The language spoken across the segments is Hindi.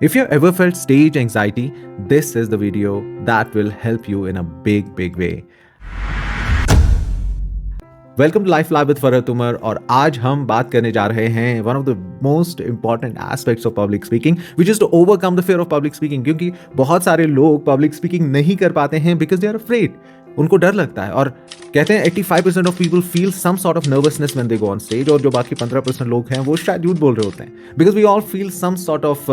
If you ever felt stage anxiety, this is the video that will help you in a big way. Welcome to life live with Farhat Umar और आज हम बात करने जा रहे हैं one of the most important aspects of public speaking which is to overcome the fear of public speaking. क्योंकि बहुत सारे लोग पब्लिक स्पीकिंग नहीं कर पाते हैं बिकॉज दे आर अफ्रेड, उनको डर लगता है। और कहते हैं 85% of people feel some sort of nervousness when they go on stage, और जो बाकी 15% लोग हैं वो शायद झूठ बोल रहे होते हैं because we all feel some sort of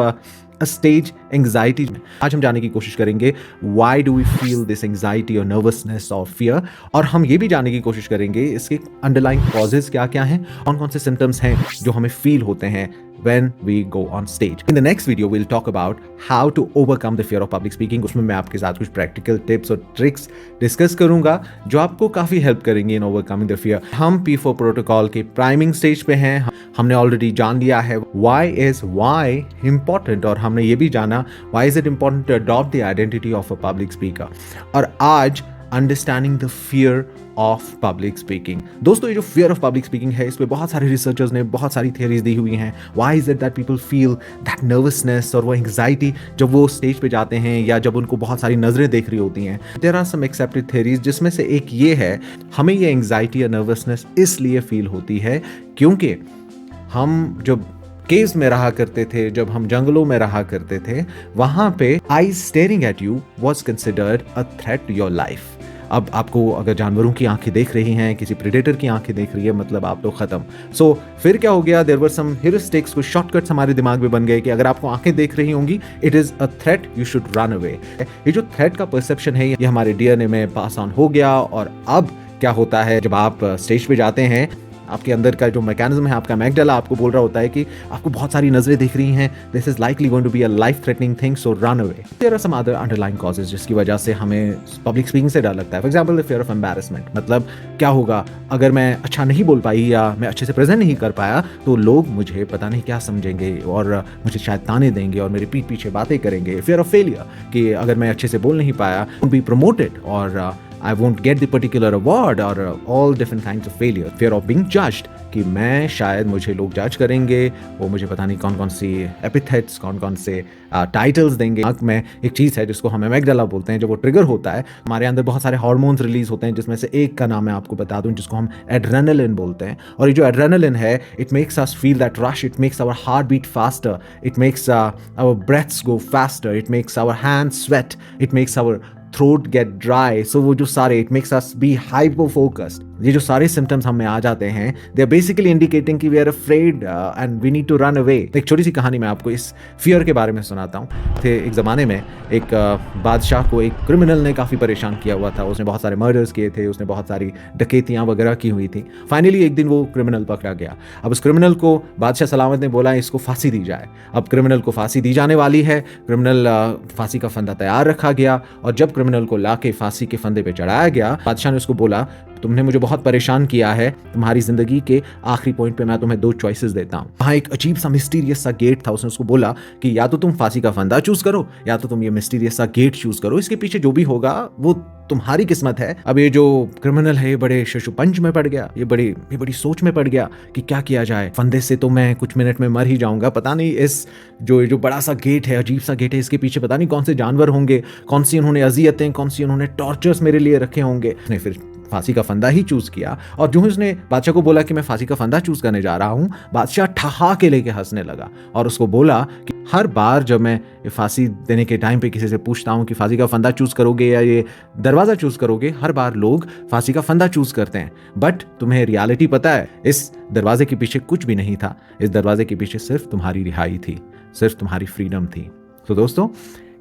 stage anxiety. आज हम जानने की कोशिश करेंगे why do we feel this anxiety और नर्वसनेस और फियर, और हम ये भी जानने की कोशिश करेंगे इसके अंडरलाइंग कॉजेज क्या क्या हैं, कौन कौन से सिम्टम्स हैं जो हमें फील होते हैं when we go on stage. In the next video, we'll talk about how to overcome the fear of public speaking. उसमें मैं आपके साथ कुछ प्रैक्टिकल टिप्स और ट्रिक्स डिस्कस करूंगा जो आपको काफ़ी हेल्प करेंगे इन ओवरकमिंग द फियर। हम P4 प्रोटोकॉल के प्राइमिंग स्टेज पे हैं। हमने ऑलरेडी जान लिया है why is why important, और हमने ये भी जाना why is it important to adopt the identity of a public speaker। और आज understanding the fear of public speaking. दोस्तों, ये जो फियर ऑफ पब्लिक स्पीकिंग है इस पे बहुत सारे रिसर्चर्स ने बहुत सारी थियरीज दी हुई हैं। Why is it that people feel that nervousness और वो एंग्जाइटी जब वो स्टेज पे जाते हैं या जब उनको बहुत सारी नजरें देख रही होती हैं। There are some accepted theories जिसमें से एक ये है, हमें ये एंग्जाइटी या नर्वसनेस इसलिए फील होती है क्योंकि हम जब केव्स में रहा करते थे, जब हम जंगलों में रहा करते थे, वहां पे eyes staring at you was considered a threat to your life. अब आपको अगर जानवरों की आंखें देख रही हैं, किसी प्रेडेटर की आंखें देख रही है, मतलब आप तो खत्म। सो फिर क्या हो गया, देयर वर सम ह्यूरिस्टिक्स, कुछ शॉर्टकट्स हमारे दिमाग में बन गए कि अगर आपको आंखें देख रही होंगी it is a threat, you should run away. ये जो थ्रेट का परसेप्शन है ये हमारे डीएनए में पास ऑन हो गया। और अब क्या होता है, जब आप स्टेज पे जाते हैं, आपके अंदर का जो मैकेनिज्म है, आपका मैगडाला आपको बोल रहा होता है कि आपको बहुत सारी नजरें दिख रही हैं, this is likely going to be a life threatening thing, so run away. There are some other underlying causes जिसकी वजह से हमें पब्लिक स्पीकिंग से डर लगता है। For example the fear of embarrassment, मतलब क्या होगा अगर मैं अच्छा नहीं बोल पाई या मैं अच्छे से प्रेजेंट नहीं कर पाया तो लोग मुझे पता नहीं क्या समझेंगे और मुझे शायद ताने देंगे और मेरे पीठ पीछे बातें करेंगे। फियर ऑफ फेलियर, कि अगर मैं अच्छे से बोल नहीं पाया, बी प्रमोटेड और I won't get the particular award, और all different kinds of failure. Fear of being judged, कि मैं शायद मुझे लोग जज करेंगे, वो मुझे पता नहीं कौन कौन सी एपिथेट्स, कौन कौन से टाइटल्स देंगे। आँख में एक चीज़ है जिसको हम एमिग्डाला बोलते हैं, जब वो ट्रिगर होता है हमारे अंदर बहुत सारे हार्मोन्स रिलीज होते हैं, जिसमें से एक का नाम मैं आपको बता दूं जिसको हम एड्रेनलिन बोलते हैं। और ये जो एड्रेनलिन है, it makes us feel that rush, it makes our heart beat faster, it makes our breaths go faster, it makes our hands sweat, it makes our throat get dry. So वो जो सारे, it makes us be hyper focused, ये जो सारे सिम्टम्स हमें आ जाते हैं, दे आर बेसिकली इंडिकेटिंग कि we are afraid and we need to run away. एक छोटी सी कहानी मैं आपको इस फियर के बारे में सुनाता हूँ। थे एक ज़माने में एक बादशाह को एक क्रिमिनल ने काफ़ी परेशान किया हुआ था। उसने बहुत सारे मर्डर्स किए थे, उसने बहुत सारी डकैतियाँ वगैरह की हुई थी। फाइनली एक दिन वो क्रिमिनल पकड़ा गया। अब उस क्रिमिनल को बादशाह सलामत ने बोला इसको फांसी दी जाए। अब क्रिमिनल को फांसी दी जाने वाली है। क्रिमिनल फांसी का फंदा तैयार रखा गया, और जब क्रिमिनल को लाके फांसी के फंदे पे चढ़ाया गया, बादशाह ने उसको बोला तुमने मुझे बहुत परेशान किया है, तुम्हारी जिंदगी के आखिरी पॉइंट पे मैं तुम्हें 2 चॉइसेस देता हूँ। वहाँ एक अजीब सा मिस्टीरियस सा गेट था। उसने उसको बोला कि या तो तुम फांसी का फंदा चूज करो या तो तुम ये मिस्टीरियस सा गेट चूज करो, इसके पीछे जो भी होगा वो तुम्हारी किस्मत है। अब ये जो क्रिमिनल है ये बड़े शशुपंज में पड़ गया, ये बड़ी सोच में पड़ गया कि क्या किया जाए। फंदे से तो मैं कुछ मिनट में मर ही जाऊंगा, पता नहीं इस जो बड़ा सा गेट है, अजीब सा गेट है, इसके पीछे पता नहीं कौन से जानवर होंगे, कौन सी उन्होंने अजियतें, कौन सी उन्होंने टॉर्चर्स मेरे लिए रखे होंगे। उसने फिर फांसी का फंदा ही चूज किया, और जो उसने बादशाह को बोला कि मैं फांसी का फंदा चूज करने जा रहा हूं, बादशाह ठहाके लेके हंसने लगा और उसको बोला कि हर बार जब मैं फांसी देने के टाइम पे किसी से पूछता हूं कि फांसी का फंदा चूज करोगे या ये दरवाजा चूज करोगे, हर बार लोग फांसी का फंदा चूज करते हैं। बट तुम्हें रियलिटी पता है, इस दरवाजे के पीछे कुछ भी नहीं था। इस दरवाजे के पीछे सिर्फ तुम्हारी रिहाई थी, सिर्फ तुम्हारी फ्रीडम थी। तो दोस्तों,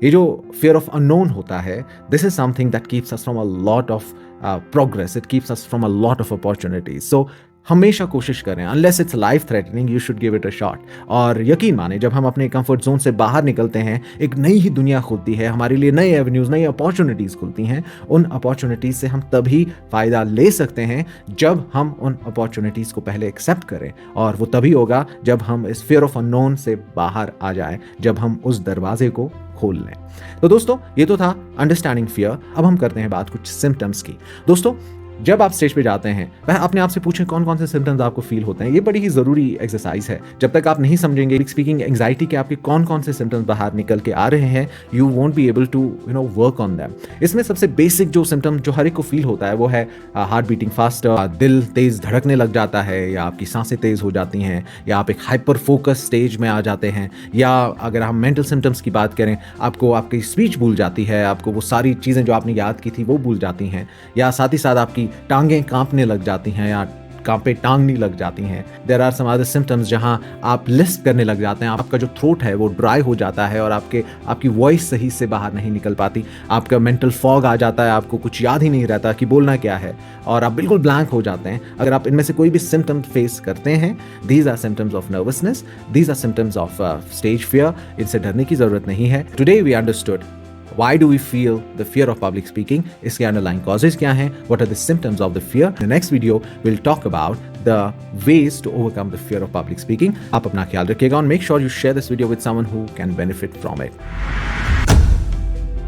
ये जो फियर ऑफ अननोन होता है, this is something that keeps us from a lot of progress, it keeps us from a lot of opportunities. So हमेशा कोशिश करें, unless it's life threatening, you should give it a shot. और यकीन माने, जब हम अपने कंफर्ट जोन से बाहर निकलते हैं, एक नई ही दुनिया खुलती है, हमारे लिए नए एवेन्यूज, नई अपॉर्चुनिटीज खुलती हैं। उन अपॉर्चुनिटीज से हम तभी फायदा ले सकते हैं जब हम उन अपॉर्चुनिटीज को पहले एक्सेप्ट करें, और वो तभी होगा जब हम इस फियर ऑफ अननोन से बाहर आ जाए, जब हम उस दरवाजे को खोल लें। तो दोस्तों, ये तो था अंडरस्टैंडिंग फियर। अब हम करते हैं बात कुछ सिम्टम्स की। दोस्तों, जब आप स्टेज पे जाते हैं वह अपने आप से पूछें कौन कौन से सिम्टम्स आपको फील होते हैं। ये बड़ी ही ज़रूरी एक्सरसाइज है। जब तक आप नहीं समझेंगे पब्लिक स्पीकिंग एंग्जाइटी के आपके कौन कौन से सिम्टम्स बाहर निकल के आ रहे हैं, you won't be able to work on them. इसमें सबसे बेसिक जो सिम्टम जो हर एक को फील होता है वो है हार्ट बीटिंग फास्टर, दिल तेज धड़कने लग जाता है, या आपकी सांसें तेज हो जाती हैं, या आप एक हाइपर फोकस स्टेज में आ जाते हैं, या अगर हम मेंटल सिम्टम्स की बात करें, आपको आपकी स्पीच भूल जाती है, आपको वो सारी चीज़ें जो आपने याद की थी वो भूल जाती हैं, या साथ ही साथ आपकी टांगें कांपने लग जाती हैं, या कांपे टांगनी लग जाती हैं। There are some other symptoms जहां आप लिस्प करने लग जाते हैं, आपका जो थ्रोट है वो ड्राई हो जाता है और आपकी वॉइस सही से बाहर नहीं निकल पाती, आपका मेंटल फॉग आ जाता है, आपको कुछ याद ही नहीं रहता कि बोलना क्या है और आप बिल्कुल ब्लैंक हो जाते हैं। अगर आप इनमें से कोई भी सिम्टम फेस करते हैं, these are symptoms of nervousness, these are symptoms of stage fear. इनसे डरने की जरूरत नहीं है। Today we understood why do we feel the fear of public speaking, इसके underlying causes क्या हैं, what are the symptoms of the fear. In the next video we'll talk about the ways to overcome the fear of public speaking. आप अपना ख्याल रखिएगा and make sure you share this video with someone who can benefit from it.